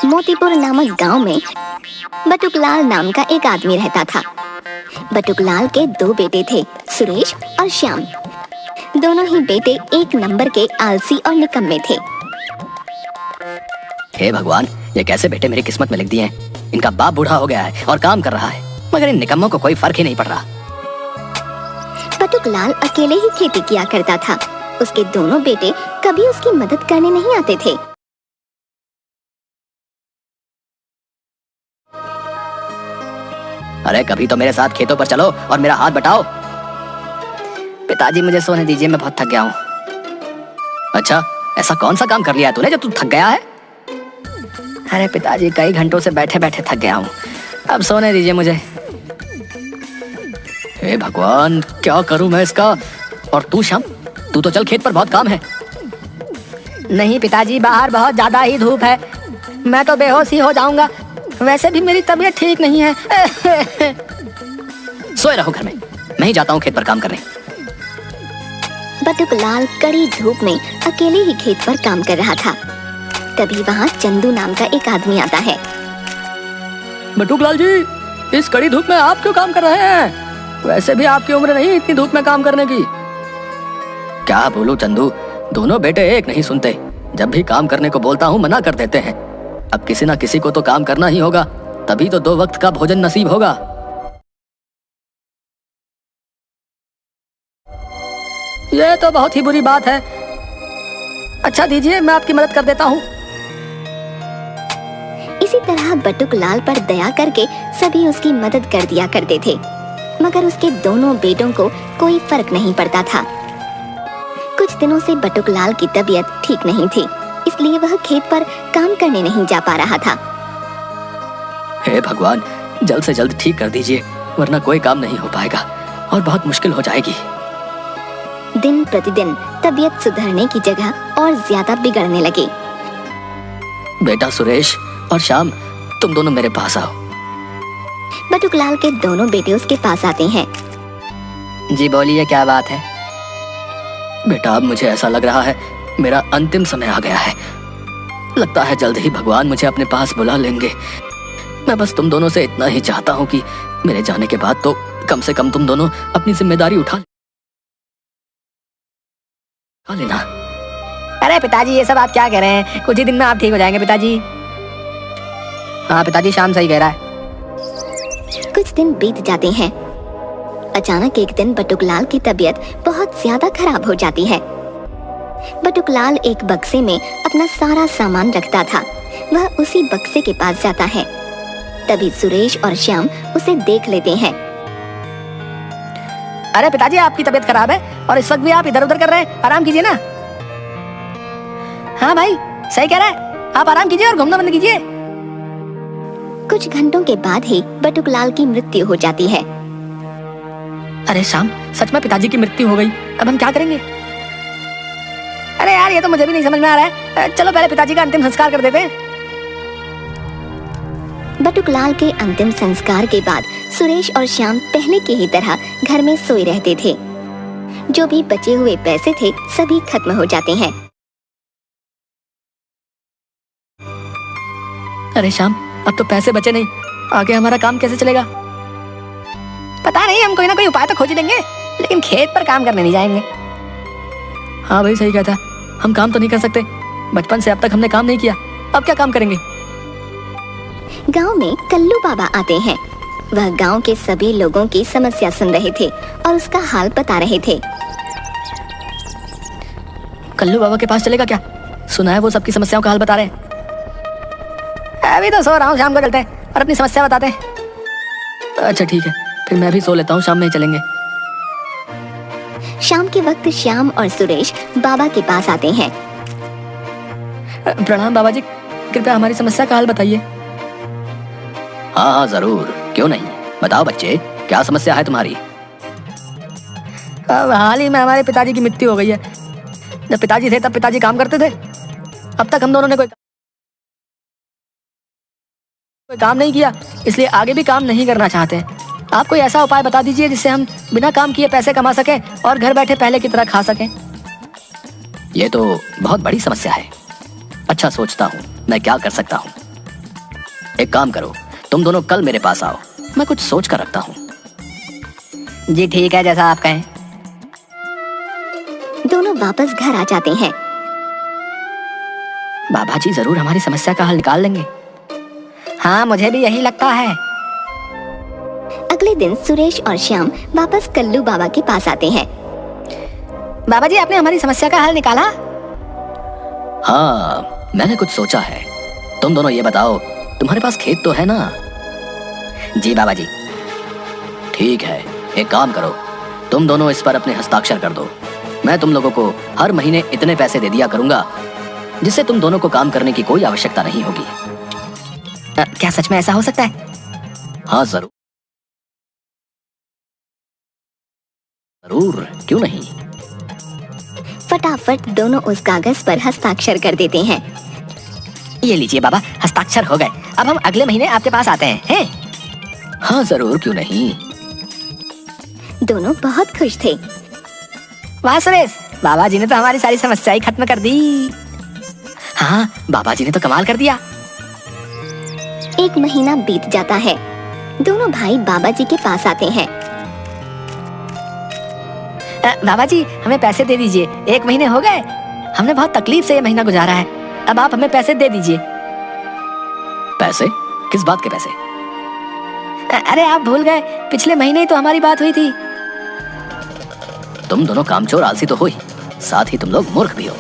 मोतीपुर नामक गांव में बटुकलाल नाम का एक आदमी रहता था। बटुकलाल के दो बेटे थे, सुरेश और श्याम। दोनों ही बेटे एक नंबर के आलसी और निकम्मे थे। हे भगवान, ये कैसे बेटे मेरी किस्मत में लिख दिए हैं। इनका बाप बूढ़ा हो गया है और काम कर रहा है, मगर इन निकम्मों को कोई फर्क ही नहीं पड़ रहा। बटुकलाल अकेले ही खेती किया करता था। उसके दोनों बेटे कभी उसकी मदद करने नहीं आते थे। अरे कभी तो मेरे साथ खेतों पर चलो और मेरा हाथ बटाओ। पिताजी मुझे सोने दीजिए, मैं बहुत थक गया हूँ। अच्छा, ऐसा कौन सा काम कर लिया तूने जो तू थक गया है? अरे पिताजी, कई घंटों से बैठे बैठे थक गया हूँ, अब सोने दीजिए मुझे। हे भगवान, क्या करूं मैं इसका। और तू श्याम, तू तो चल, खेत पर बहुत काम है। नहीं पिताजी, बाहर बहुत ज्यादा ही धूप है, मैं तो बेहोश ही हो जाऊंगा। वैसे भी मेरी तबीयत ठीक नहीं है। सोए रहो घर में, मैं ही जाता हूँ खेत पर काम करने। बटुकलाल कड़ी धूप में अकेले ही खेत पर काम कर रहा था। तभी वहाँ चंदू नाम का एक आदमी आता है। बटुकलाल जी, इस कड़ी धूप में आप क्यों काम कर रहे हैं? वैसे भी आपकी उम्र नहीं इतनी धूप में काम करने की। क्या बोलूं चंदू, दोनों बेटे एक नहीं सुनते। जब भी काम करने को बोलता हूँ मना कर देते हैं। अब किसी ना किसी को तो काम करना ही होगा, तभी तो 2 वक्त का भोजन नसीब होगा। ये तो बहुत ही बुरी बात है। अच्छा दीजिए, मैं आपकी मदद कर देता हूँ। इसी तरह बटुकलाल पर दया करके सभी उसकी मदद कर दिया करते थे, मगर उसके दोनों बेटों को कोई फर्क नहीं पड़ता था। कुछ दिनों से बटुकलाल की तबीयत ठीक नहीं थी, इसलिए वह खेत पर काम करने नहीं जा पा रहा था। हे भगवान, जल्द से जल्द ठीक कर दीजिए, वरना कोई काम नहीं हो पाएगा और बहुत मुश्किल हो जाएगी। दिन प्रतिदिन तबीयत सुधरने की जगह और ज्यादा बिगड़ने लगी। बेटा सुरेश और श्याम, तुम दोनों मेरे पास आओ। बटुकलाल के दोनों बेटे उसके पास आते हैं। जी बोलिए, क्या बात है? बेटा, अब मुझे ऐसा लग रहा है मेरा अंतिम समय आ गया है। लगता है जल्द ही भगवान मुझे अपने पास बुला लेंगे। मैं बस तुम दोनों से इतना ही चाहता हूँ कि मेरे जाने के बाद तो कम से कम तुम दोनों अपनी जिम्मेदारी उठा लेना। अरे पिताजी, ये सब आप क्या कह रहे हैं? कुछ ही दिन में आप ठीक हो जाएंगे पिताजी। हाँ पिताजी, श्याम सही कह रहा है। कुछ दिन बीत जाते हैं। अचानक एक दिन बटुकलाल की तबीयत बहुत ज्यादा खराब हो जाती है। बटुकलाल एक बक्से में अपना सारा सामान रखता था। वह उसी बक्से के पास जाता है। तभी सुरेश और श्याम उसे देख लेते हैं। अरे पिताजी, आपकी तबीयत खराब है और इस वक्त भी आप इधर उधर कर रहे हैं, आराम कीजिए ना। हाँ भाई, सही कह रहा है, आप आराम कीजिए और घूमना बंद कीजिए। कुछ घंटों के बाद ही बटुकलाल की मृत्यु हो जाती है। अरे श्याम, सच में पिताजी की मृत्यु हो गई, अब हम क्या करेंगे? अरे यार, ये तो मुझे भी नहीं समझ में आ रहा है। चलो पहले पिताजी का अंतिम संस्कार कर देते हैं। बटुकलाल के अंतिम संस्कार के बाद सुरेश और श्याम पहले की ही तरह घर में सोए रहते थे। जो भी बचे हुए पैसे थे सभी खत्म हो जाते हैं। अरे श्याम, अब तो पैसे बचे नहीं, आगे हमारा काम कैसे चलेगा? पता नहीं, हम कोई ना कोई उपाय तो खोज लेंगे, लेकिन खेत पर काम करने नहीं जाएंगे। हाँ भाई, सही कहता, हम काम तो नहीं कर सकते। बचपन से अब तक हमने काम नहीं किया, अब क्या काम करेंगे? गांव में कल्लू बाबा आते हैं। वह गांव के सभी लोगों की समस्या सुन रहे थे और उसका हाल बता रहे थे। कल्लू बाबा के पास चलेगा क्या? सुना है वो सबकी समस्याओं का हल बता रहे हैं। अभी तो सो रहा हूँ, शाम को चलते हैं और अपनी समस्या बताते हैं। अच्छा ठीक है, फिर मैं भी सो लेता हूँ, शाम में ही चलेंगे। शाम के वक्त श्याम और सुरेश बाबा के पास आते हैं। प्रणाम बाबा जी, कृपया हमारी समस्या का हल बताइए। हाँ हाँ जरूर, क्यों नहीं, बताओ बच्चे, क्या समस्या है तुम्हारी? अब हाल ही में हमारे पिताजी की मृत्यु हो गई है। जब पिताजी थे तब पिताजी काम करते थे, अब तक हम दोनों ने कोई काम नहीं किया, इसलिए आगे भी काम नहीं करना चाहते। आप कोई ऐसा उपाय बता दीजिए जिससे हम बिना काम किए पैसे कमा सकें और घर बैठे पहले की तरह खा सकें। ये तो बहुत बड़ी समस्या है। अच्छा सोचता हूँ मैं क्या कर सकता हूँ। एक काम करो, तुम दोनों कल मेरे पास आओ, मैं कुछ सोच कर रखता हूँ। जी ठीक है, जैसा आप कहें। दोनों वापस घर आ जाते हैं। बाबा जी जरूर हमारी समस्या का हल निकाल लेंगे। हाँ, मुझे भी यही लगता है। अगले दिन सुरेश और श्याम वापस कल्लू बाबा के पास आते हैं। बाबा जी, आपने हमारी समस्या का हल निकाला? हाँ, मैंने कुछ सोचा है। तुम दोनों ये बताओ, तुम्हारे पास खेत तो है ना? जी बाबा जी। ठीक है, एक काम करो, तुम दोनों इस पर अपने हस्ताक्षर कर दो। मैं तुम लोगों को हर महीने इतने पैसे दे दिया करूंगा, जिससे तुम दोनों को काम करने की कोई आवश्यकता नहीं होगी। क्या सच में ऐसा हो सकता है? हाँ जरूर जरूर, क्यों नहीं। फटाफट दोनों उस कागज पर हस्ताक्षर कर देते हैं। ये लीजिए बाबा, हस्ताक्षर हो गए। अब हम अगले महीने आपके पास आते हैं। हाँ जरूर, क्यों नहीं। दोनों बहुत खुश थे। वाह सुरेश, बाबा जी ने तो हमारी सारी समस्याएं खत्म कर दी। हाँ, बाबा जी ने तो कमाल कर दिया। एक महीना बीत जाता है। दोनों भाई बाबा जी के पास आते हैं। बाबा जी, हमें पैसे दे दीजिए। 1 महीने हो गए, हमने बहुत तकलीफ से ये महीना गुजारा है। अब आप हमें पैसे दे दीजिए। पैसे? किस बात के पैसे? अरे आप भूल गए, पिछले महीने ही तो हमारी बात हुई थी। तुम दोनों कामचोर आलसी तो हो ही, साथ ही तुम लोग मूर्ख भी हो।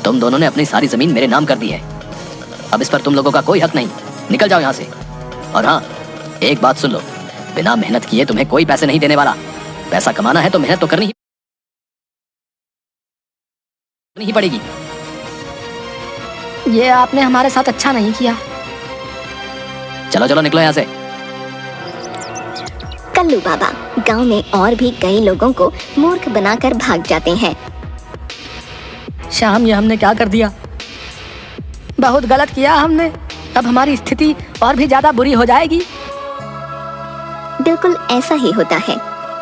तुम दोनों ने अपनी सारी जमीन मेरे नाम कर दी है। अब इस पर तुम लोगों का कोई हक नहीं। निकल जाओ यहाँ से। और हाँ, एक बात सुन लो, बिना मेहनत किए तुम्हें कोई पैसे नहीं देने वाला। पैसा कमाना है तो मेहनत तो करनी ही पड़ेगी। ये आपने हमारे साथ अच्छा नहीं किया। चलो चलो, निकलो यहाँ से। कल्लू बाबा गांव में और भी कई लोगों को मूर्ख बनाकर भाग जाते हैं। श्याम, ये हमने क्या कर दिया? बहुत गलत किया हमने। अब हमारी स्थिति और भी ज्यादा बुरी हो जाएगी। बिल्कुल ऐसा ही होता है।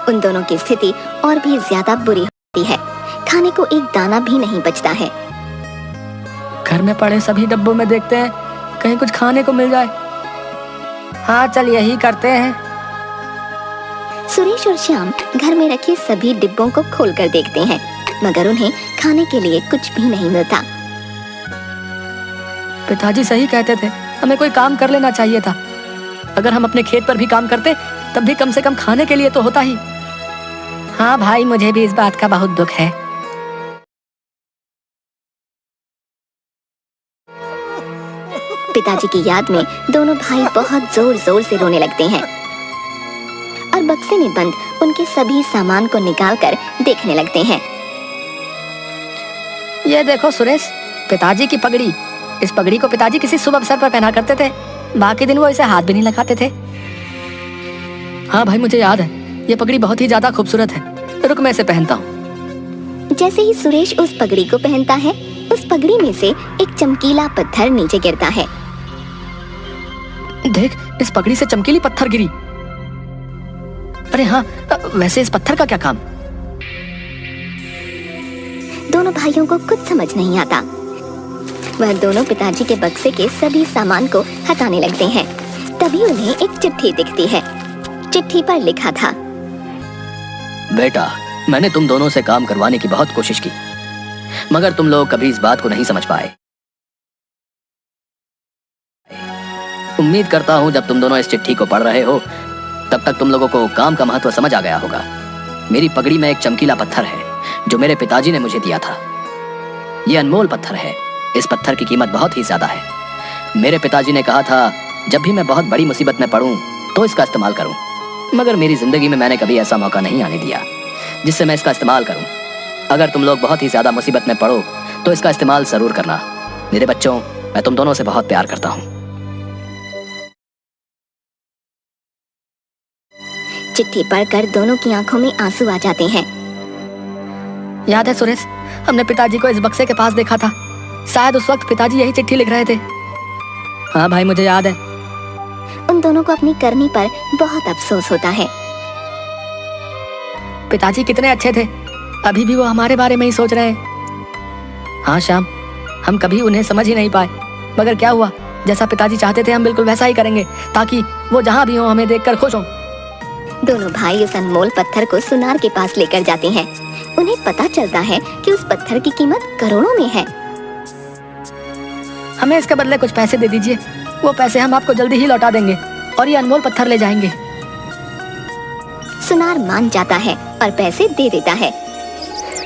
उन दोनों की स्थिति और भी ज्यादा बुरी होती है। खाने को एक दाना भी नहीं बचता है। घर में पड़े सभी डब्बों में देखते हैं, कहीं कुछ खाने को मिल जाए। हाँ, चल यही करते हैं। सुरेश और श्याम घर में रखे सभी डिब्बों को खोलकर देखते हैं, मगर उन्हें खाने के लिए कुछ भी नहीं मिलता। पिताजी सही कहते थे, हमें कोई काम कर लेना चाहिए था। अगर हम अपने खेत पर भी काम करते, तब भी कम से कम खाने के लिए तो होता ही। हाँ भाई, मुझे भी इस बात का बहुत दुख है। पिताजी की याद में दोनों भाई बहुत जोर जोर से रोने लगते हैं और बक्से में बंद उनके सभी सामान को निकालकर देखने लगते हैं। ये देखो सुरेश, पिताजी की पगड़ी। इस पगड़ी को पिताजी किसी शुभ अवसर पर पहना करते थे। बाकी दिन वो इसे हाथ भी नहीं लगाते थे। हाँ भाई, मुझे याद है। ये पगड़ी बहुत ही ज्यादा खूबसूरत है। रुक, मैं इसे पहनता हूँ। जैसे ही सुरेश उस पगड़ी को पहनता है, उस पगड़ी में से एक चमकीला पत्थर नीचे गिरता है। देख, इस पगड़ी से चमकीली पत्थर गिरी। अरे हाँ, वैसे इस पत्थर का क्या काम? दोनों भाइयों को कुछ समझ नहीं आता। वह दोनों पिताजी के बक्से के सभी सामान को हटाने लगते हैं। तभी उन्हें एक चिट्ठी दिखती है। चिट्ठी पर लिखा था, बेटा, मैंने तुम दोनों से काम करवाने की बहुत कोशिश की, मगर तुम लोग कभी इस बात को नहीं समझ पाए। उम्मीद करता हूं जब तुम दोनों इस चिट्ठी को पढ़ रहे हो, तब तक तुम लोगों को काम का महत्व समझ आ गया होगा। मेरी पगड़ी में एक चमकीला पत्थर है जो मेरे पिताजी ने मुझे दिया था। यह अनमोल पत्थर है। इस पत्थर की कीमत बहुत ही ज्यादा है। मेरे पिताजी ने कहा था, जब भी मैं बहुत बड़ी मुसीबत में पड़ूं तो इसका इस्तेमाल करूं, मगर मेरी जिंदगी में मैंने कभी ऐसा मौका नहीं आने दिया जिससे मैं इसका इस्तेमाल करूं। अगर तुम लोग बहुत ही ज्यादा मुसीबत में पड़ो तो इसका इस्तेमाल जरूर करना। मेरे बच्चों, मैं तुम दोनों से बहुत प्यार करता हूं। चिट्ठी पढ़कर दोनों की आंखों में आंसू आ जाते हैं। याद है सुरेश, हमने पिताजी को इस बक्से के पास देखा था। शायद उस वक्त पिताजी यही चिट्ठी लिख रहे थे। हाँ भाई, मुझे याद है। उन दोनों को अपनी करनी पर बहुत अफसोस होता है। पिताजी कितने अच्छे थे, अभी भी वो हमारे बारे में ही सोच रहे हैं। हाँ श्याम, हम कभी उन्हें समझ ही नहीं पाए, मगर क्या हुआ, जैसा पिताजी चाहते थे हम बिल्कुल वैसा ही करेंगे, ताकि वो जहाँ भी हो हमें देखकर खुश हों। दोनों भाई उस अनमोल पत्थर को सुनार के पास लेकर जाते हैं। उन्हें पता चलता है कि उस पत्थर की कीमत करोड़ों में है। हमें इसके बदले कुछ पैसे दे दीजिए, वो पैसे हम आपको जल्दी ही लौटा देंगे और ये अनमोल पत्थर ले जाएंगे। सुनार मान जाता है और पैसे दे देता है।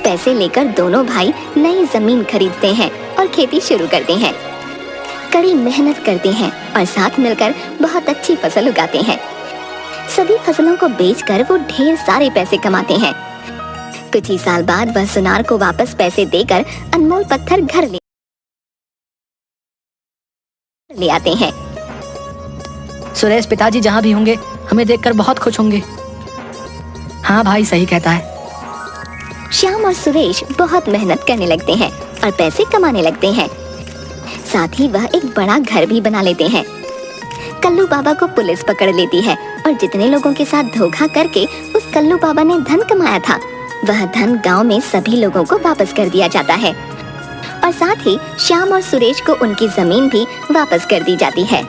पैसे लेकर दोनों भाई नई जमीन खरीदते हैं और खेती शुरू करते हैं। कड़ी मेहनत करते हैं और साथ मिलकर बहुत अच्छी फसल उगाते हैं। सभी फसलों को बेचकर वो ढेर सारे पैसे कमाते हैं। कुछ ही साल बाद वह सुनार को वापस पैसे देकर अनमोल पत्थर घर ले आते हैं। सुरेश, पिताजी जहाँ भी होंगे हमें देखकर बहुत खुश होंगे। हाँ भाई, सही कहता है। श्याम और सुरेश बहुत मेहनत करने लगते हैं और पैसे कमाने लगते हैं। साथ ही वह एक बड़ा घर भी बना लेते हैं। कल्लू बाबा को पुलिस पकड़ लेती है और जितने लोगों के साथ धोखा करके उस कल्लू बाबा ने धन कमाया था, वह धन गांव में सभी लोगों को वापस कर दिया जाता है और साथ ही श्याम और सुरेश को उनकी जमीन भी वापस कर दी जाती है।